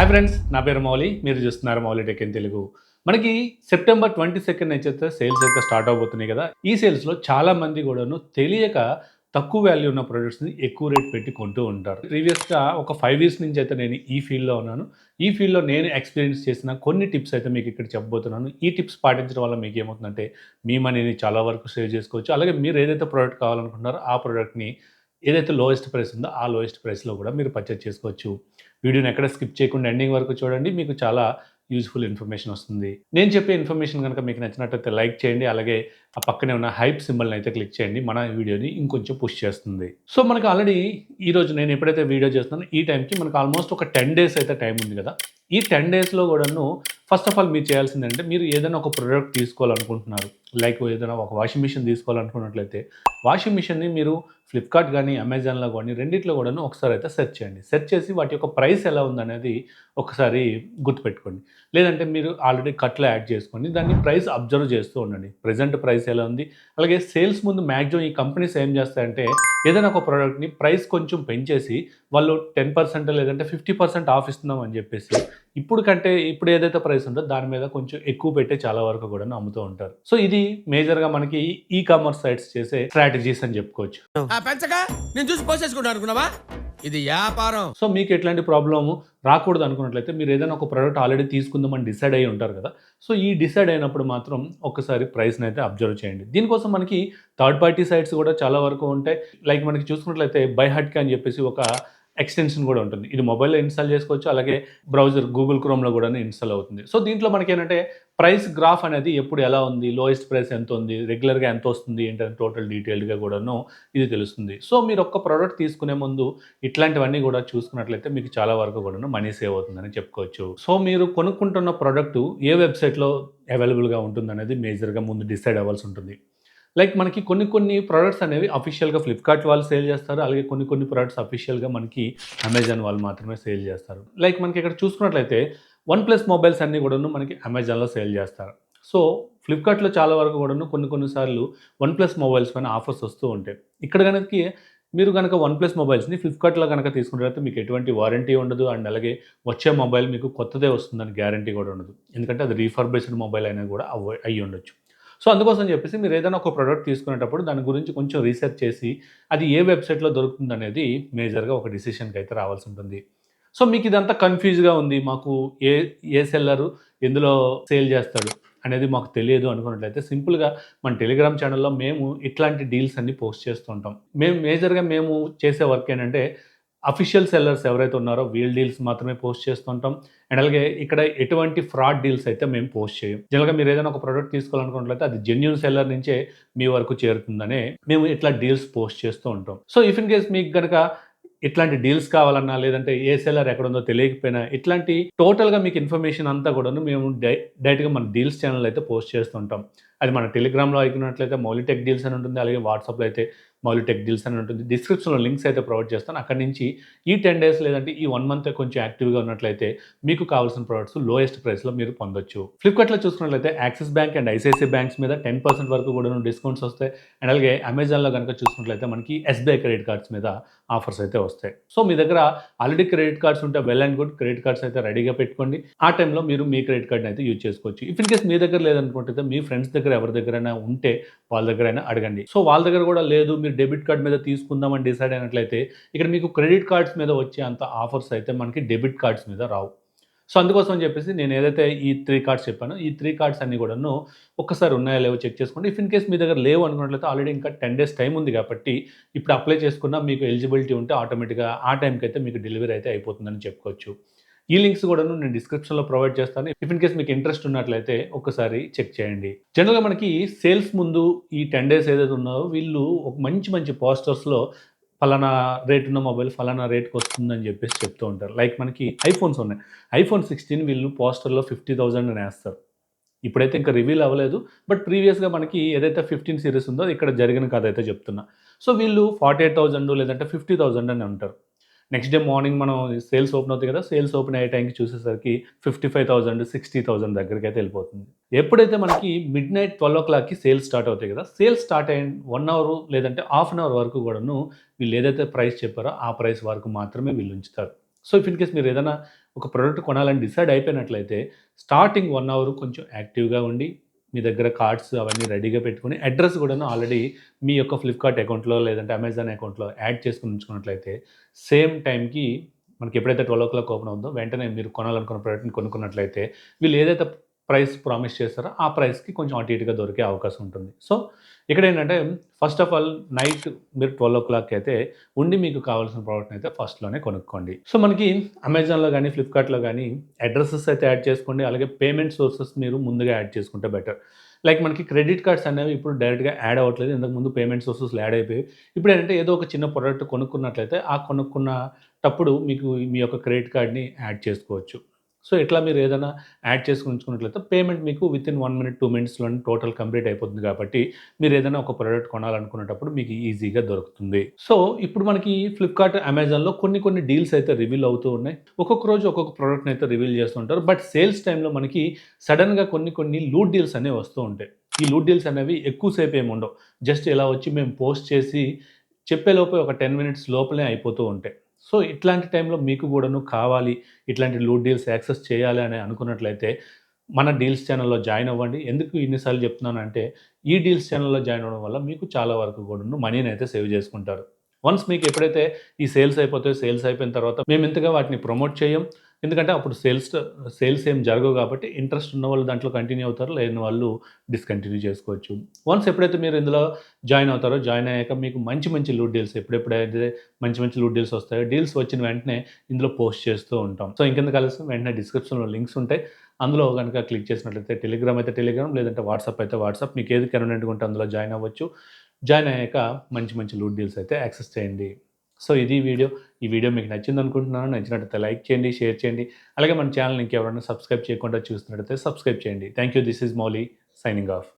Hi friends, నా పేరు మౌలి. మీరు చూస్తున్నారు మౌలి టెక్ ఇన్ తెలుగు. మనకి సెప్టెంబర్ 22 నుంచి అయితే సేల్స్ అయితే స్టార్ట్ అవబోతున్నాయి కదా. ఈ సేల్స్‌లో చాలా మంది కూడాను తెలియక తక్కువ వాల్యూ ఉన్న ప్రొడక్ట్స్‌ని ఎక్కువ రేట్ పెట్టి కొంటూ ఉంటారు. ప్రీవియస్‌గా ఒక 5 ఇయర్స్ నుంచి అయితే నేను ఈ ఫీల్డ్‌లో ఉన్నాను. ఈ ఫీల్డ్‌లో నేను ఎక్స్‌పీరియన్స్ చేసిన కొన్ని టిప్స్ అయితే మీకు ఇక్కడ చెప్పబోతున్నాను. ఈ టిప్స్ పాటించడం వల్ల మీకు ఏమవుతుందంటే మీ మనీని చాలా వరకు సేవ్ చేసుకోవచ్చు. అలాగే మీరు ఏదైతే ప్రొడక్ట్ కావాలనుకుంటున్నారో ఆ ప్రొడక్ట్‌ని ఏదైతే లోయెస్ట్ ప్రైస్ ఉందో ఆ లోయెస్ట్ ప్రైస్‌లో కూడా మీరు పర్చేజ్ చేసుకోవచ్చు. వీడియోని ఎక్కడ స్కిప్ చేయకుండా ఎండింగ్ వరకు చూడండి. మీకు చాలా యూజ్‌ఫుల్ ఇన్ఫర్మేషన్ వస్తుంది. నేను చెప్పే ఇన్ఫర్మేషన్ గనుక మీకు నచ్చినట్టయితే లైక్ చేయండి. అలాగే ఆ పక్కనే ఉన్న హైప్ సింబల్‌ని అయితే క్లిక్ చేయండి. మన వీడియోని ఇంకొంచెం పుష్ చేస్తుంది. సో, మనకు ఆల్రెడీ ఈరోజు నేను ఎప్పుడైతే వీడియో చేస్తున్నానో ఈ టైంకి మనకు ఆల్మోస్ట్ ఒక 10 డేస్ అయితే టైం ఉంది కదా. ఈ 10 డేస్‌లో కూడాను ఫస్ట్ ఆఫ్ ఆల్ మీరు చేయాల్సిందేంటంటే మీరు ఏదైనా ఒక ప్రొడక్ట్ తీసుకోవాలనుకుంటున్నారు. లైక్ ఏదైనా ఒక వాషింగ్ మిషన్ తీసుకోవాలనుకున్నట్లయితే వాషింగ్ మిషన్‌ని మీరు ఫ్లిప్‌కార్ట్ గానీ, అమెజాన్‌లో గానీ రెండిట్లో కూడాను ఒకసారి అయితే సెర్చ్ చేయండి. సెర్చ్ చేసి వాటి యొక్క ప్రైస్ ఎలా ఉందనేది ఒకసారి గుర్తుపెట్టుకోండి. లేదంటే మీరు ఆల్రెడీ కార్ట్‌లో యాడ్ చేసుకొని దాన్ని ప్రైస్ అబ్జర్వ్ చేస్తూ ఉండండి. ప్రెజెంట్ ప్రైస్ ఎలా ఉంది? అలాగే సేల్స్ ముందు మాక్సిమం ఈ కంపెనీస్ ఏం చేస్తాయంటే ఏదైనా ఒక ప్రొడక్ట్‌ని ప్రైస్ కొంచెం పెంచేసి వాళ్ళు 10% లేదంటే 50% ఆఫ్ ఇస్తున్నాం అని చెప్పేసి ఇప్పుడు ఏదైతే ప్రైస్ ఉందో దాని మీద కొంచెం ఎక్కువ పెట్టే చాలా వరకు కూడాను అమ్ముతూ ఉంటారు. సో, ఇది మేజర్‌గా మనకి ఈ కామర్స్ సైట్స్ చేసే స్ట్రాటజీస్ అని చెప్పుకోవచ్చు. పెంచక నేను చూసి పోసేసుకుంటా అనుకున్నావా? ఇది వ్యాపారం. సో, మీకు ఎట్లాంటి ప్రాబ్లమ్ రాకూడదు అనుకున్నట్లయితే మీరు ఏదైనా ఒక ప్రొడక్ట్ ఆల్రెడీ తీసుకుందామని డిసైడ్ అయ్యి ఉంటారు కదా. సో, ఈ డిసైడ్ అయినప్పుడు మాత్రం ఒక్కసారి ప్రైస్‌ని అయితే అబ్జర్వ్ చేయండి. దీనికోసం మనకి థర్డ్ పార్టీ సైట్స్ కూడా చాలా వరకు ఉంటాయి. లైక్ మనకి చూసుకున్నట్లయితే బైహట్‌కి అని చెప్పేసి ఒక ఎక్స్‌టెన్షన్ కూడా ఉంటుంది. ఇది మొబైల్‌లో ఇన్‌స్టాల్ చేసుకోవచ్చు. అలాగే బ్రౌజర్ గూగుల్ క్రోమ్‌లో కూడాను ఇన్‌స్టాల్ అవుతుంది. సో, దీంట్లో మనకేంటంటే ప్రైస్ గ్రాఫ్ అనేది ఎప్పుడు ఎలా ఉంది? లోయెస్ట్ ప్రైస్ ఎంతుంది? రెగ్యులర్‌గా ఎంతొస్తుంది? ఏంటని టోటల్ డీటెయిల్డ్‌గా కూడాను ఇది తెలుస్తుంది. సో, మీరు ఒక్క ప్రొడక్ట్ తీసుకునే ముందు ఇట్లాంటివన్నీ కూడా చూసుకున్నట్లయితే మీకు చాలా వరకు కూడాను మనీ సేవ్ అవుతుందని చెప్పుకోవచ్చు. సో, మీరు కొనుక్కుంటున్న ప్రొడక్టు ఏ వెబ్‌సైట్‌లో అవైలబుల్‌గా ఉంటుందనేది మేజర్‌గా ముందు డిసైడ్ అవ్వాల్సి ఉంటుంది. లైక్ మనకి కొన్ని ప్రొడక్ట్స్ అనేవి అఫీషియల్‌గా ఫ్లిప్‌కార్ట్ వాళ్ళు సేల్ చేస్తారు. అలాగే కొన్ని ప్రొడక్ట్స్ అఫీషియల్‌గా మనకి అమెజాన్ వాళ్ళు మాత్రమే సేల్ చేస్తారు. లైక్ మనకి ఇక్కడ చూసుకున్నట్లయితే వన్ ప్లస్ మొబైల్స్ అన్నీ కూడాను మనకి అమెజాన్‌లో సేల్ చేస్తారు. సో, ఫ్లిప్‌కార్ట్‌లో చాలా వరకు కూడాను కొన్ని సార్లు వన్ ప్లస్ మొబైల్స్ పైన ఆఫర్స్ వస్తూ ఉంటాయి. ఇక్కడ గనక మీరు గనక వన్ ప్లస్ మొబైల్స్‌ని ఫ్లిప్‌కార్ట్‌లో గనక తీసుకున్నట్లయితే మీకు ఎటువంటి వారంటీ ఉండదు. అండ్ అలాగే వచ్చే మొబైల్ మీకు కొత్తదే వస్తుందని గ్యారంటీ కూడా ఉండదు. ఎందుకంటే అది రీఫర్బిష్డ్ మొబైల్ అనేది కూడా అయ్యుండొచ్చు. సో, అందుకోసం చెప్పేసి మీరు ఏదైనా ఒక ప్రొడక్ట్ తీసుకునేటప్పుడు దాని గురించి కొంచెం రీసెర్చ్ చేసి అది ఏ వెబ్‌సైట్‌లో దొరుకుతుందనేది మేజర్‌గా ఒక డెసిషన్‌కైతే రావాల్సుంటుంది. సో, మీకిదంతా కన్‌ఫ్యూజ్‌గా ఉంది. మాకు ఏ ఏ సెల్లరు ఎందులో సేల్ చేస్తాడు అనేది మాకు తెలియదు అనుకున్నట్లయితే సింపుల్‌గా మన టెలిగ్రామ్ ఛానెల్‌లో మేము ఇట్లాంటి డీల్స్ అన్నీ పోస్ట్ చేస్తూ ఉంటాం. మేము చేసే వర్క్ ఏంటంటే అఫీషియల్ సెల్లర్స్ ఎవరైతే ఉన్నారో వీళ్ళ డీల్స్ మాత్రమే పోస్ట్ చేస్తుంటాం. అండ్ అలాగే ఇక్కడ ఎటువంటి ఫ్రాడ్ డీల్స్ అయితే మేము పోస్ట్ చేయం. జనరల్‌గా మీరు ఏదైనా ఒక ప్రొడక్ట్ తీసుకోవాలనుకున్నట్లయితే అది జెన్యూన్ సెల్లర్ నుంచే మీ వరకు చేరుతుందనే మేము ఇట్లా డీల్స్ పోస్ట్ చేస్తూ ఉంటాం. సో, ఇఫ్ ఇన్ కేస్ మీకు గనక ఇట్లాంటి డీల్స్ కావాలన్నా, లేదంటే ఏ సెల్లర్ ఎక్కడుందో తెలియకపోయినా, ఇట్లాంటి టోటల్‌గా మీకు ఇన్ఫర్మేషన్ అంతా కూడాను మేము డైరెక్ట్‌గా మన డీల్స్ ఛానెల్ అయితే పోస్ట్ చేస్తుంటాం. అది మన టెలిగ్రామ్‌లో అయినట్లయితే మౌలి టెక్ డీల్స్ అని ఉంటుంది. అలాగే వాట్సాప్‌లో అయితే మౌలి టెక్ డీల్స్ అని ఉంటుంది. డిస్క్రిప్షన్‌లో లింక్స్ అయితే ప్రొవైడ్ చేస్తాను. అక్కడి నుంచి ఈ 10 డేస్ లేదంటే ఈ 1 మంత్ కొంచెం యాక్టివ్‌గా ఉన్నట్లయితే మీకు కావాల్సిన ప్రొడక్ట్స్ లోయెస్ట్ ప్రైస్‌లో మీరు పొందొచ్చు. ఫ్లిప్‌కార్ట్‌లో చూసుకున్నట్లయితే axis bank and ICICI banks మీద 10% వరకు కూడాను డిస్కౌంట్స్ వస్తాయి. అండ్ అలాగే అమెజాన్‌లో గనుక చూసుకున్నట్లయితే మనకి ఎస్‌బీఐ క్రెడిట్ కార్డ్స్ మీద ఆఫర్స్ అయితే వస్తాయి. సో, మీ దగ్గర ఆల్రెడీ క్రెడిట్ కార్డ్స్ ఉంటే well and good. Credit cards అయితే రెడీగా పెట్టుకోండి. ఆ టైంలో మీరు మీ క్రెడిట్ కార్డ్‌ని అయితే యూజ్ చేసుకోవచ్చు. ఇఫ్ ఇన్ కేస్ మీ దగ్గర లేదనుకుంటే మీ ఫ్రెండ్స్ దగ్గర ఎవరి దగ్గరైనా ఉంటే వాళ్ళ దగ్గరైనా అడగండి. సో, వాళ్ళ దగ్గర కూడా లేదు మీరు డెబిట్ కార్డ్ మీద తీసుకుందామని డిసైడ్ అయినట్లయితే ఇక్కడ మీకు క్రెడిట్ కార్డ్స్ మీద వచ్చే అంత ఆఫర్స్ అయితే మనకి డెబిట్ కార్డ్స్ మీద రావు. సో, అందుకోసం అని చెప్పేసి నేను ఏదైతే ఈ 3 కార్డ్స్ చెప్పానో ఈ 3 కార్డ్స్ అన్నీ కూడాను ఒక్కసారి ఉన్నాయో లేవో చెక్ చేసుకోండి. ఇఫ్ ఇన్ కేస్ మీ దగ్గర లేవు అనుకున్నట్లయితే ఆల్రెడీ ఇంకా 10 డేస్ టైమ్ ఉంది కాబట్టి ఇప్పుడు అప్లై చేసుకున్నా మీకు ఎలిజిబిలిటీ ఉంటే ఆటోమేటిక్‌గా ఆ టైంకైతే మీకు డెలివరీ అయితే అయిపోతుందని చెప్పుకోవచ్చు. ఈ లింక్స్ కూడాను నేను డిస్క్రిప్షన్‌లో ప్రొవైడ్ చేస్తాను. ఇఫ్ ఇన్ కేస్ మీకు ఇంట్రెస్ట్ ఉన్నట్లయితే ఒక్కసారి చెక్ చేయండి. జనరల్‌గా మనకి సేల్స్ ముందు ఈ 10 డేస్ ఏదైతే ఉన్నారో వీళ్ళు ఒక మంచి పోస్టర్స్‌లో ఫలానా రేట్ ఉన్న మొబైల్ ఫలానా రేట్‌కొస్తుందని జెప్పేసి చెప్తూ ఉంటారు. లైక్ మనకి ఐఫోన్స్ ఉన్నాయి. ఐఫోన్ 16 వీళ్ళు పోస్టర్‌లో 50,000 అని ఏస్తారు. ఇప్పుడైతే ఇంకా రివీల్ అవ్వలేదు. బట్ ప్రీవియస్‌గా మనకి ఏదైతే 15 సీరీస్ ఉందో ఇక్కడ జరిగిన కథ అయితే చెప్తున్నా. సో, వీళ్ళు 48,000 లేదంటే 50,000 అని అంటారు. నెక్స్ట్ డే మార్నింగ్ మనం సేల్స్ ఓపెన్ అవుతాయి కదా! సేల్స్ ఓపెన్ అయ్యే టైంకి చూసేసరికి 55,000, 60,000 దగ్గరికైతే ఎళ్ళిపోతుంది. ఎప్పుడైతే మనకి మిడ్‌నైట్ 12:00కి సేల్స్ స్టార్ట్ అవుతాయి కదా! సేల్స్ స్టార్ట్ అయిన 1 అవర్ లేదంటే హాఫ్ అన్ అవర్ వరకు కూడాను వీళ్ళు ఏదైతే ప్రైస్ చెప్పారో ఆ ప్రైస్ వరకు మాత్రమే వీళ్ళు ఉంచుతారు. సో, ఇఫ్ ఇన్ కేస్ మీరు ఏదైనా ఒక ప్రోడక్ట్ కొనాలని డిసైడ్ అయిపోయినట్లయితే స్టార్టింగ్ 1 అవర్ కొంచెం యాక్టివ్‌గా ఉండి, మీ దగ్గర కార్డ్స్ అవన్నీ రెడీగా పెట్టుకొని, అడ్రెస్ కూడాను ఆల్రెడీ మీ యొక్క ఫ్లిప్‌కార్ట్ అకౌంట్‌లో లేదంటే అమెజాన్ అకౌంట్‌లో యాడ్ చేసుకొని ఉంచుకున్నట్లయితే సేమ్ టైంకి మనకి ఎప్పుడైతే 12:00 ఓపెన్ అవుతుందో వెంటనే మీరు కొనాలనుకున్న ప్రోడక్ట్‌ని కొనుక్కున్నట్లయితే వీళ్ళు ఏదైతే ప్రైస్ ప్రామిస్ చేస్తారో ఆ ప్రైస్‌కి కొంచెం అటు ఇటుగా దొరికే అవకాశం ఉంటుంది. సో, ఇక్కడేంటంటే ఫస్ట్ ఆఫ్ ఆల్ నైట్ మీరు 12:00 అయితే ఉండి మీకు కావాల్సిన ప్రోడక్ట్‌ని అయితే ఫస్ట్‌లోనే కొనుక్కోండి. సో, మనకి అమెజాన్‌లో గానీ, ఫ్లిప్‌కార్ట్‌లో గానీ అడ్రెసెస్ అయితే యాడ్ చేసుకోండి. అలాగే పేమెంట్ సోర్సెస్ మీరు ముందుగా యాడ్ చేసుకుంటే బెటర్. లైక్ మనకి క్రెడిట్ కార్డ్స్ అనేవి ఇప్పుడు డైరెక్ట్‌గా యాడ్ అవ్వట్లేదు. ఇంతకుముందు పేమెంట్ సోర్సెస్‌లో యాడ్ అయిపోయాయి. ఇప్పుడేంటంటే ఏదో ఒక చిన్న ప్రోడక్ట్ కొనుక్కున్నట్లయితే ఆ కొనుక్కున్నటప్పుడు మీకు మీ యొక్క క్రెడిట్ కార్డ్‌ని యాడ్ చేసుకోవచ్చు. సో, ఇట్లా మీరు ఏదైనా యాడ్ చేసుకొని ఉంచుకున్నట్లయితే పేమెంట్ మీకు వితిన్ 1 మినిట్, 2 మినిట్స్‌లోనే టోటల్ కంప్లీట్ అయిపోతుంది కాబట్టి మీరు ఏదైనా ఒక ప్రోడక్ట్ కొనాలనుకునేటప్పుడు మీకు ఈజీగా దొరుకుతుంది. సో, ఇప్పుడు మనకి ఫ్లిప్‌కార్ట్, అమెజాన్‌లో కొన్ని డీల్స్ అయితే రివీల్ అవుతూ ఉన్నాయి. ఒక్కొక్క రోజు ఒక్కొక్క ప్రోడక్ట్‌ని అయితే రివీల్ చేస్తుంటారు. బట్ సేల్స్ టైమ్‌లో మనకి సడెన్‌గా కొన్ని లూట్ డీల్స్ అనేవి వస్తూ ఉంటాయి. ఈ లూట్ డీల్స్ అనేవి ఎక్కువ సేపు ఏమి ఉండవు. జస్ట్ ఇలా వచ్చి మేము పోస్ట్ చేసి చెప్పేలోపే ఒక 10 మినిట్స్ లోపలే అయిపోతూ ఉంటాయి. సో, ఇట్లాంటి టైంలో మీకు కూడాను కావాలి, ఇట్లాంటి లూట్ డీల్స్ యాక్సెస్ చేయాలి అని అనుకున్నట్లయితే మన డీల్స్ ఛానెల్‌లో జాయిన్ అవ్వండి. ఎందుకు ఇన్ని సార్లు చెప్తున్నానంటే, ఈ డీల్స్ ఛానెల్‌లో జాయిన్ అవ్వడం వల్ల మీకు చాలా వరకు కూడాను మనీనైతే సేవ్ చేసుకుంటారు. వన్స్ మీకు ఎప్పుడైతే ఈ సేల్స్ అయిపోతాయో, సేల్స్ అయిపోయిన తర్వాత మేము ఇంతగా వాటిని ప్రమోట్ చేయం. ఎందుకంటే అప్పుడు సేల్స్ ఏం జరగవు కాబట్టి ఇంట్రెస్ట్ ఉన్నవాళ్ళు దాంట్లో కంటిన్యూ అవుతారు. లేని వాళ్ళు డిస్కంటిన్యూ చేసుకోవచ్చు. వన్స్ ఎప్పుడైతే మీరు ఇందులో జాయిన్ అవుతారో, జాయిన్ అయ్యాక మీకు మంచి లూట్ డీల్స్ ఎప్పుడెప్పుడైతే మంచి లూట్ డీల్స్ వస్తాయో, డీల్స్ వచ్చిన వెంటనే ఇందులో పోస్ట్ చేస్తూ ఉంటాం. సో, ఇంకెందుకు ఆలస్యం వెంటనే డిస్క్రిప్షన్‌లో లింక్స్ ఉంటాయి. అందులో గనుక క్లిక్ చేసినట్లయితే టెలిగ్రామ్ అయితే టెలిగ్రామ్, లేదంటే వాట్సాప్ అయితే వాట్సాప్. మీకు ఏది కన్వీనియంట్‌గా ఉంటే అందులో జాయిన్ అవ్వచ్చు. జాయిన్ అయ్యాక మంచి లూట్ డీల్స్ అయితే యాక్సెస్ చేయండి. సో, ఇది వీడియో. ఈ వీడియో మీకు నచ్చిందనుకుంటున్నాను. నచ్చినట్లయితే లైక్ చేయండి, షేర్ చేయండి. అలాగే మన ఛానెల్‌ని ఇంకెవరైనా సబ్స్క్రైబ్ చేయకుండా చూస్తున్నట్లయితే సబ్స్క్రైబ్ చేయండి. Thank you. This is Mouli signing off.